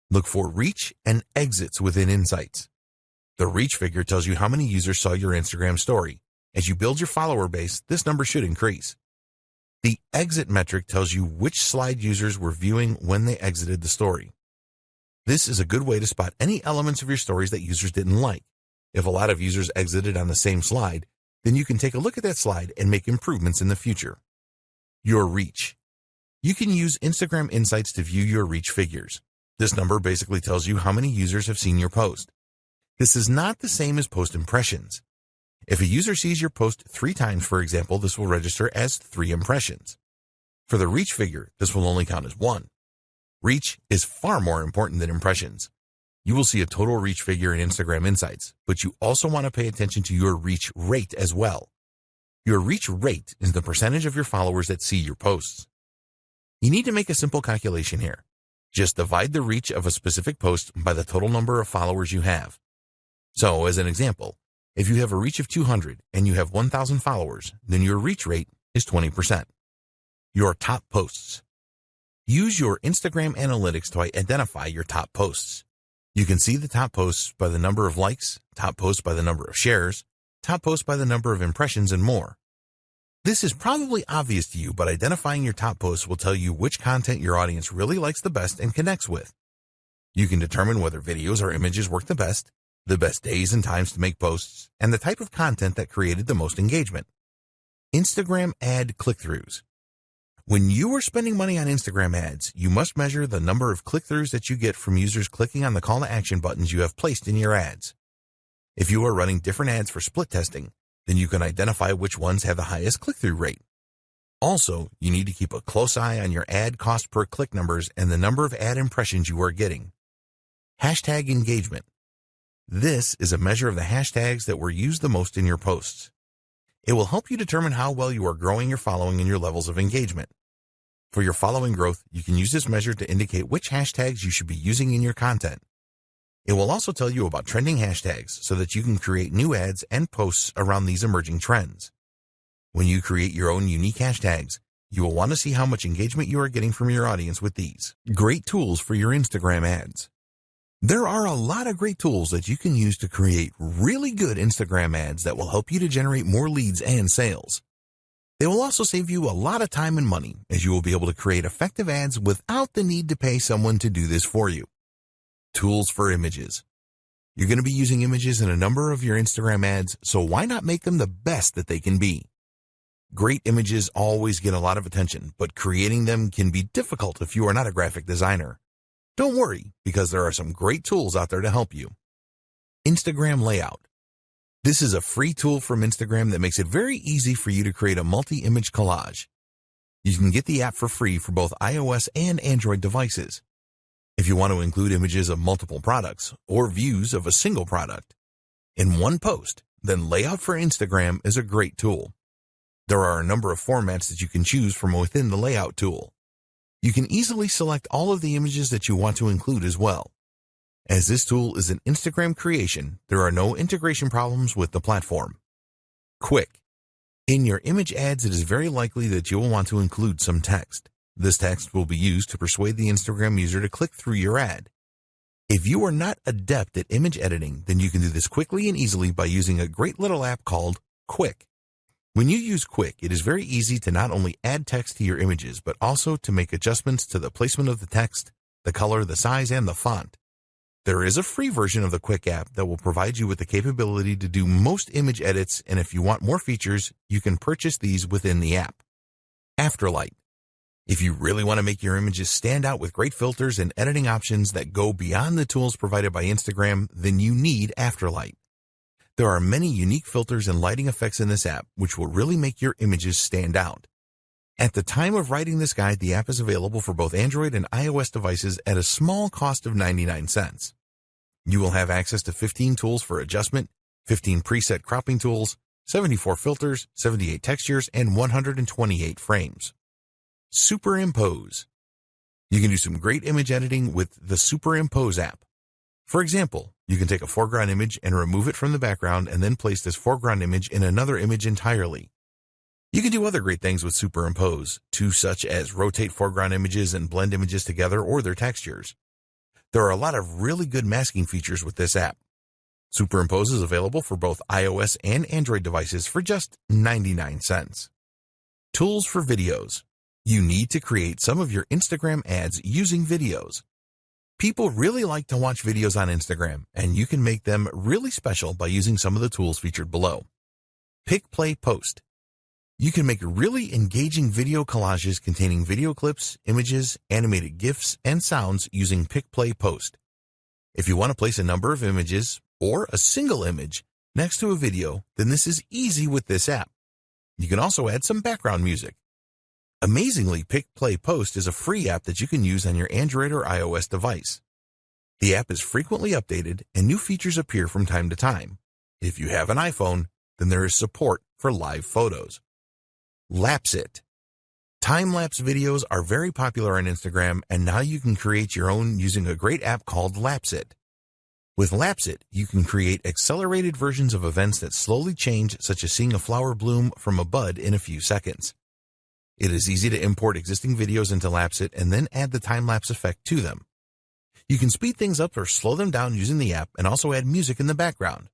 Look for reach and exits within Insights. The reach figure tells you how many users saw your Instagram story. As you build your follower base, this number should increase. The exit metric tells you which slide users were viewing when they exited the story. This is a good way to spot any elements of your stories that users didn't like. If a lot of users exited on the same slide, then you can take a look at that slide and make improvements in the future. Your reach. You can use Instagram Insights to view your reach figures. This number basically tells you how many users have seen your post. This is not the same as post impressions. If a user sees your post 3 times, for example, this will register as 3 impressions. For the reach figure, this will only count as 1. Reach is far more important than impressions. You will see a total reach figure in Instagram Insights, but you also want to pay attention to your reach rate as well. Your reach rate is the percentage of your followers that see your posts. You need to make a simple calculation here. Just divide the reach of a specific post by the total number of followers you have. So, as an example, if you have a reach of 200 and you have 1,000 followers, then your reach rate is 20%. Your top posts. Use your Instagram analytics to identify your top posts. You can see the top posts by the number of likes, top posts by the number of shares, top posts by the number of impressions, and more. This is probably obvious to you, but identifying your top posts will tell you which content your audience really likes the best and connects with. You can determine whether videos or images work the best days and times to make posts, and the type of content that created the most engagement. Instagram ad click-throughs. When you are spending money on Instagram ads, you must measure the number of click-throughs that you get from users clicking on the call to action buttons you have placed in your ads. If you are running different ads for split testing, then you can identify which ones have the highest click-through rate. Also, you need to keep a close eye on your ad cost per click numbers and the number of ad impressions you are getting. Hashtag engagement. This is a measure of the hashtags that were used the most in your posts. It will help you determine how well you are growing your following and your levels of engagement. For your following growth, you can use this measure to indicate which hashtags you should be using in your content. It will also tell you about trending hashtags so that you can create new ads and posts around these emerging trends. When you create your own unique hashtags, you will want to see how much engagement you are getting from your audience with these. Great tools for your Instagram ads. There are a lot of great tools that you can use to create really good Instagram ads that will help you to generate more leads and sales. They will also save you a lot of time and money, as you will be able to create effective ads without the need to pay someone to do this for you. Tools for images. You're going to be using images in a number of your Instagram ads, so why not make them the best that they can be? Great images always get a lot of attention, but creating them can be difficult if you are not a graphic designer. Don't worry, because there are some great tools out there to help you. Instagram Layout. This is a free tool from Instagram that makes it very easy for you to create a multi-image collage. You can get the app for free for both iOS and Android devices. If you want to include images of multiple products or views of a single product in one post, then Layout for Instagram is a great tool. There are a number of formats that you can choose from within the Layout tool. You can easily select all of the images that you want to include as well. As this tool is an Instagram creation, there are no integration problems with the platform. Quick. In your image ads, it is very likely that you will want to include some text. This text will be used to persuade the Instagram user to click through your ad. If you are not adept at image editing, then you can do this quickly and easily by using a great little app called Quick. When you use Quik, it is very easy to not only add text to your images, but also to make adjustments to the placement of the text, the color, the size, and the font. There is a free version of the Quik app that will provide you with the capability to do most image edits, and if you want more features, you can purchase these within the app. Afterlight. If you really want to make your images stand out with great filters and editing options that go beyond the tools provided by Instagram, then you need Afterlight. There are many unique filters and lighting effects in this app which will really make your images stand out. At the time of writing this guide, the app is available for both Android and iOS devices at a small cost of 99 cents. You will have access to 15 tools for adjustment, 15 preset cropping tools, 74 filters, 78 textures, and 128 frames. Superimpose. You can do some great image editing with the Superimpose app. For example, you can take a foreground image and remove it from the background and then place this foreground image in another image entirely. You can do other great things with Superimpose, too, such as rotate foreground images and blend images together or their textures. There are a lot of really good masking features with this app. Superimpose is available for both iOS and Android devices for just 99 cents. Tools for videos. You need to create some of your Instagram ads using videos. People really like to watch videos on Instagram, and you can make them really special by using some of the tools featured below. Pick, Play, Post. You can make really engaging video collages containing video clips, images, animated GIFs, and sounds using Pick, Play, Post. If you want to place a number of images, or a single image, next to a video, then this is easy with this app. You can also add some background music. Amazingly, Pick, Play, Post is a free app that you can use on your Android or iOS device. The app is frequently updated and new features appear from time to time. If you have an iPhone, then there is support for live photos. Lapsit. Time-lapse videos are very popular on Instagram, and now you can create your own using a great app called Lapsit. With Lapsit, you can create accelerated versions of events that slowly change, such as seeing a flower bloom from a bud in a few seconds. It is easy to import existing videos into Lapsit and then add the time-lapse effect to them. You can speed things up or slow them down using the app and also add music in the background.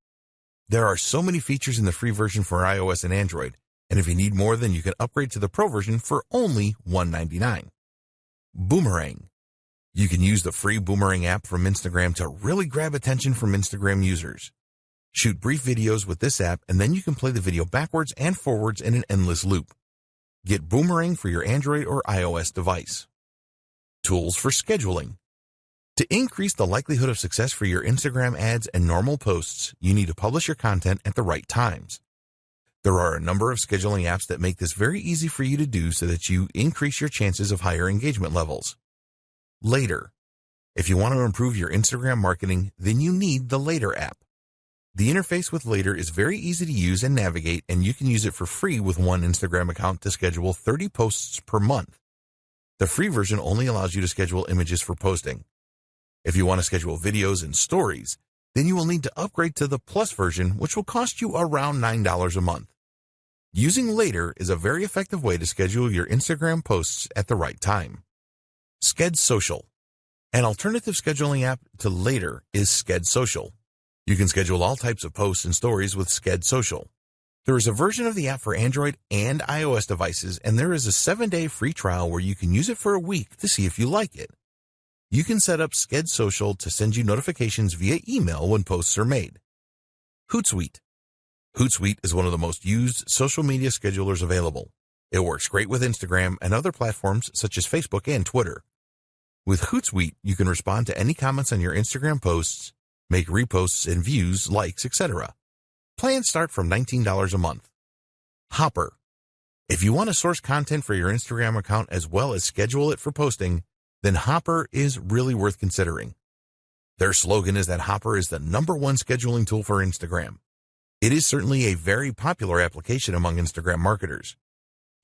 There are so many features in the free version for iOS and Android, and if you need more, then you can upgrade to the Pro version for only $1.99. Boomerang. You can use the free Boomerang app from Instagram to really grab attention from Instagram users. Shoot brief videos with this app, and then you can play the video backwards and forwards in an endless loop. Get Boomerang for your Android or iOS device. Tools for scheduling. To increase the likelihood of success for your Instagram ads and normal posts, you need to publish your content at the right times. There are a number of scheduling apps that make this very easy for you to do so that you increase your chances of higher engagement levels. Later. If you want to improve your Instagram marketing, then you need the Later app. The interface with Later is very easy to use and navigate, and you can use it for free with one Instagram account to schedule 30 posts per month. The free version only allows you to schedule images for posting. If you want to schedule videos and stories, then you will need to upgrade to the Plus version, which will cost you around $9 a month. Using Later is a very effective way to schedule your Instagram posts at the right time. Sked Social. An alternative scheduling app to Later is Sked Social. You can schedule all types of posts and stories with Sked Social. There is a version of the app for Android and iOS devices, and there is a 7-day free trial where you can use it for a week to see if you like it. You can set up Sked Social to send you notifications via email when posts are made. Hootsuite. Hootsuite is one of the most used social media schedulers available. It works great with Instagram and other platforms such as Facebook and Twitter. With Hootsuite, you can respond to any comments on your Instagram posts, make reposts and views, likes, etc. Plans start from $19 a month. Hopper. If you want to source content for your Instagram account as well as schedule it for posting, then Hopper is really worth considering. Their slogan is that Hopper is the #1 scheduling tool for Instagram. It is certainly a very popular application among Instagram marketers.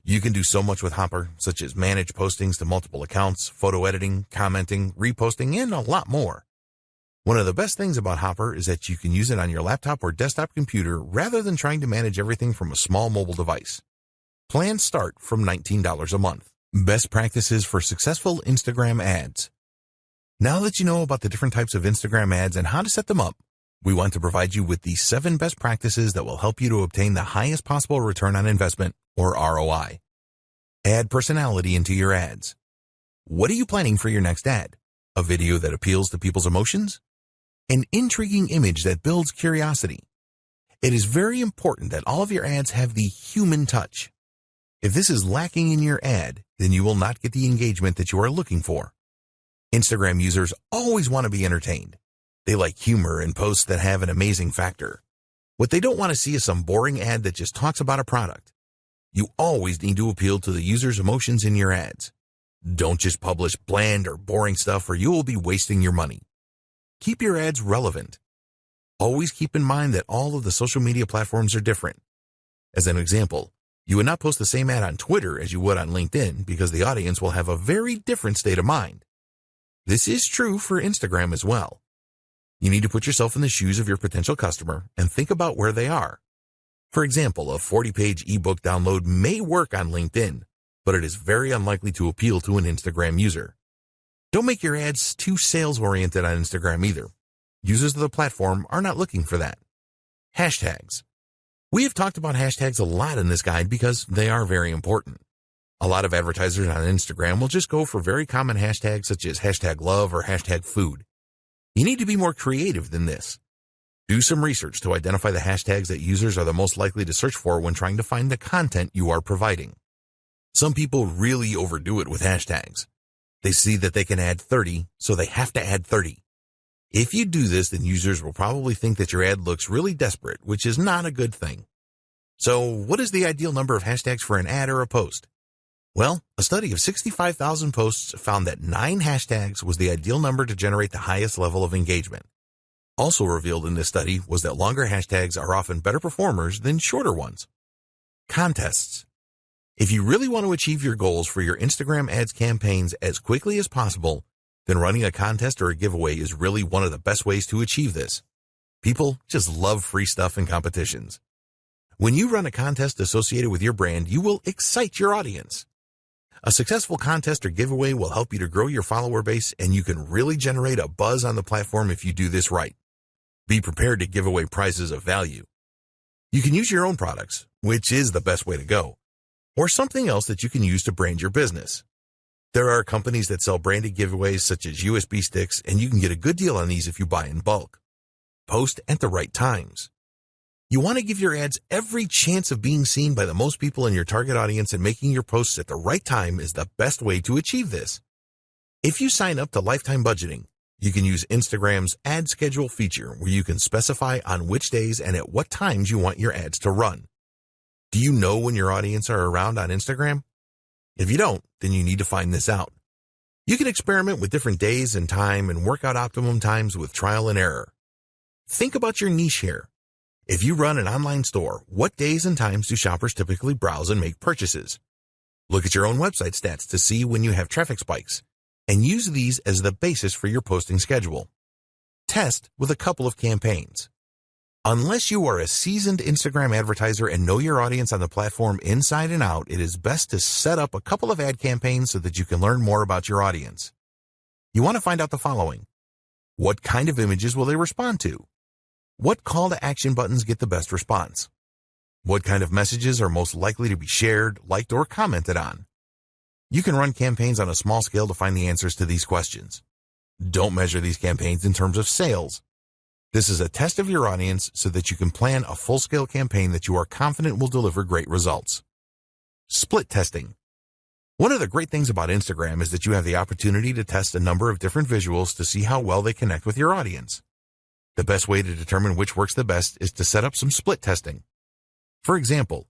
You can do so much with Hopper, such as manage postings to multiple accounts, photo editing, commenting, reposting, and a lot more. One of the best things about Hopper is that you can use it on your laptop or desktop computer rather than trying to manage everything from a small mobile device. Plans start from $19 a month. Best practices for successful Instagram ads. Now that you know about the different types of Instagram ads and how to set them up, We want to provide you with the 7 best practices that will help you to obtain the highest possible return on investment, or ROI. Add personality into your ads. What are you planning for your next ad? A video that appeals to people's emotions? An intriguing image that builds curiosity? It is very important that all of your ads have the human touch. If this is lacking in your ad, then you will not get the engagement that you are looking for. Instagram users always want to be entertained. They like humor and posts that have an amazing factor. What they don't want to see is some boring ad that just talks about a product. You always need to appeal to the user's emotions in your ads. Don't just publish bland or boring stuff, or you will be wasting your money. Keep your ads relevant. Always keep in mind that all of the social media platforms are different. As an example, you would not post the same ad on Twitter as you would on LinkedIn because the audience will have a very different state of mind. This is true for Instagram as well. You need to put yourself in the shoes of your potential customer and think about where they are. For example, a 40-page ebook download may work on LinkedIn, but it is very unlikely to appeal to an Instagram user. Don't make your ads too sales-oriented on Instagram either. Users of the platform are not looking for that. Hashtags. We have talked about hashtags a lot in this guide because they are very important. A lot of advertisers on Instagram will just go for very common hashtags such as #love or #food. You need to be more creative than this. Do some research to identify the hashtags that users are the most likely to search for when trying to find the content you are providing. Some people really overdo it with hashtags. They see that they can add 30, so they have to add 30. If you do this, then users will probably think that your ad looks really desperate, which is not a good thing. So, what is the ideal number of hashtags for an ad or a post? Well, a study of 65,000 posts found that 9 hashtags was the ideal number to generate the highest level of engagement. Also revealed in this study was that longer hashtags are often better performers than shorter ones. Contests. If you really want to achieve your goals for your Instagram ads campaigns as quickly as possible, then running a contest or a giveaway is really one of the best ways to achieve this. People just love free stuff and competitions. When you run a contest associated with your brand, you will excite your audience. A successful contest or giveaway will help you to grow your follower base, and you can really generate a buzz on the platform if you do this right. Be prepared to give away prizes of value. You can use your own products, which is the best way to go, or something else that you can use to brand your business. There are companies that sell branded giveaways such as USB sticks, and you can get a good deal on these if you buy in bulk. Post at the right times. You want to give your ads every chance of being seen by the most people in your target audience, and making your posts at the right time is the best way to achieve this. If you sign up to lifetime budgeting, you can use Instagram's ad schedule feature where you can specify on which days and at what times you want your ads to run. Do you know when your audience are around on Instagram? If you don't, then you need to find this out. You can experiment with different days and time and work out optimum times with trial and error. Think about your niche here. If you run an online store, what days and times do shoppers typically browse and make purchases? Look at your own website stats to see when you have traffic spikes, and use these as the basis for your posting schedule. Test with a couple of campaigns. Unless you are a seasoned Instagram advertiser and know your audience on the platform inside and out, it is best to set up a couple of ad campaigns so that you can learn more about your audience. You want to find out the following. What kind of images will they respond to? What call to action buttons get the best response? What kind of messages are most likely to be shared, liked, or commented on? You can run campaigns on a small scale to find the answers to these questions. Don't measure these campaigns in terms of sales. This is a test of your audience so that you can plan a full-scale campaign that you are confident will deliver great results. Split testing. One of the great things about Instagram is that you have the opportunity to test a number of different visuals to see how well they connect with your audience. The best way to determine which works the best is to set up some split testing. For example,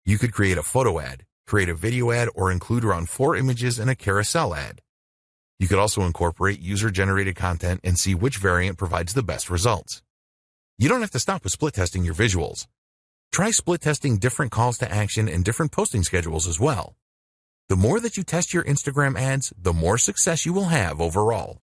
you could create a photo ad, create a video ad, or include around 4 images in a carousel ad. You could also incorporate user-generated content and see which variant provides the best results. You don't have to stop with split testing your visuals. Try split testing different calls to action and different posting schedules as well. The more that you test your Instagram ads, the more success you will have overall.